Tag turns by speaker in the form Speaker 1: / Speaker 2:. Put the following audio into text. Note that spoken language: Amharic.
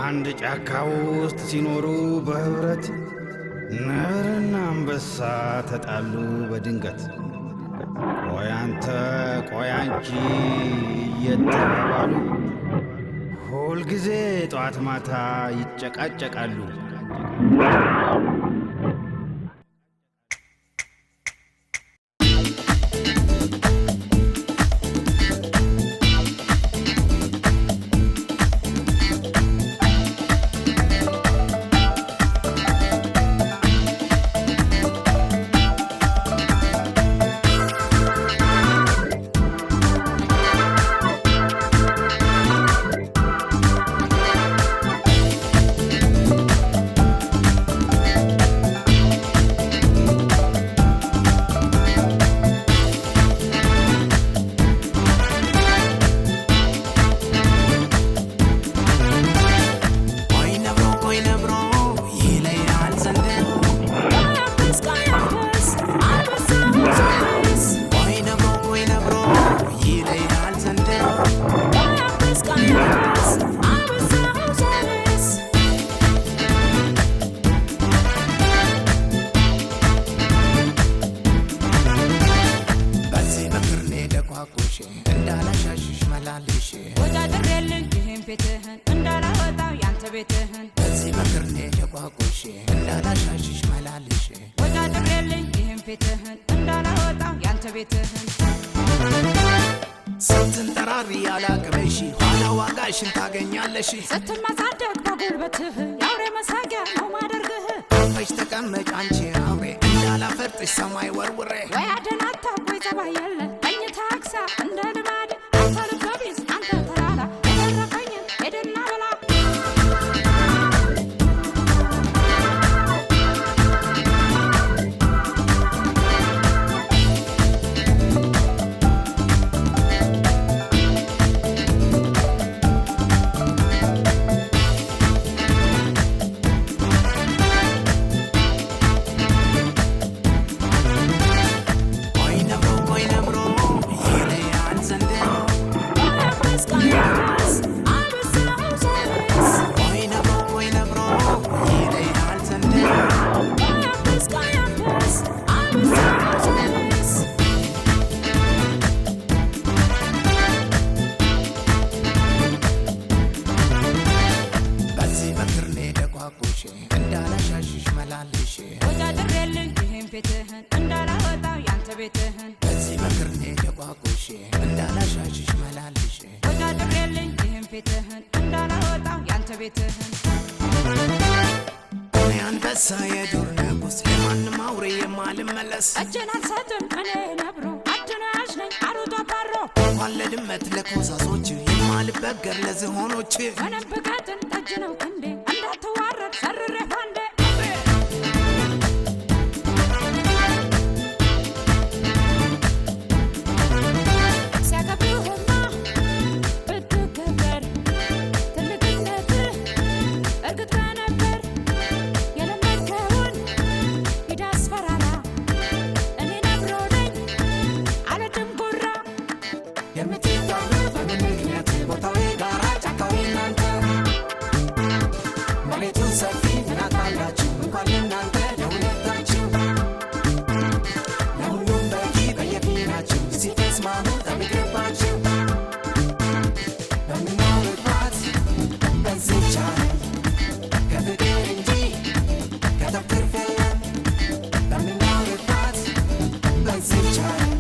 Speaker 1: አንድ ጫካ ውስጥ ሲኖሩ በህብረት ነብርና አንበሳ ተጣሉ በድንገት። ቆይ አንተ ቆይ አንቺ እየተባባሉ ሁልጊዜ ጠዋት ማታ ይጨቃጨቃሉ።
Speaker 2: እንዳላሻሽሽ መላልሽ
Speaker 3: ወዳደረልኝ ይሄን ቤትህን እንዳላወጣው ያንተ ቤትህን
Speaker 2: በዚህ መክርኔ የቋቁሽ እንዳላሻሽሽ መላልሽ
Speaker 3: ወዳደረልኝ ይሄን ቤትህን እንዳላወጣው ያንተ ቤትህን
Speaker 2: ስትንጠራሪ ያላቅምሽ ኋላ ዋጋሽን ታገኛለሽ።
Speaker 3: ስትማሳደግ በጉልበትህ የአውሬ መሳቂያ ነው ማደርግህ።
Speaker 2: አርፈሽ ተቀመጭ አንቺ አውሬ እንዳላፈርጥሽ ሰማይ ወርውሬ
Speaker 3: ወይ አደናታ ወይ ጸባይ የለ ተኝታ አክሳ እንደ ልማድ አንተ ልበቢስ አንተ ተላላ የተረፈኝን ሄድና በላ እንዳላሻሽሽ መላልሽ ወዳደረልኝ ይሄን ቤትህን እንዳላወጣው ያንተ ቤትህን
Speaker 2: በዚህ መክርኔ የቋቁሽ እንዳላሻሽሽ መላልሽ
Speaker 3: ወዳደረልኝ ይሄን ቤትህን እንዳላወጣው ያንተ ቤትህን
Speaker 2: እኔ አንበሳ የዱር ንጉሥ ለማንም አውሬ የማልመለስ
Speaker 3: እጄን አልሰጥም እኔ ነብሮ አድኖ ያዥ ነኝ አሩጦ አባሮ
Speaker 2: እንኳን ለድመት ለኮሳሶች የማልበገር ለዝሆኖች
Speaker 3: ምንም ብቀጥን ጠጅ ነው ክንዴ እንዳትዋረድ ሰርሬ ባንዴ ሲያከብሩህማ ብትከበር ትልቅነትህ እርግጥ ነበር የለመድከውን ሂድ አስፈራራ እኔ ነብሮ ነኝ አልወድም ጉራ
Speaker 2: የምትታወ በምን ምክንያት ቦታዊ ጋራ ጫካዊ እናንተ መሬቱ ሰፊ ምናታላችሁ እንኳን ለእናንተ ለሁለታችሁ ለሁሉም በቂ በየፊናችሁ ሲተስማሙ ጠብቅባችሁ በምናውርባት በዚህ ቻለን ከፍቅር እንጂ ከተፍ ትርፍ የለም በምናውርባት በዚህ ቻለን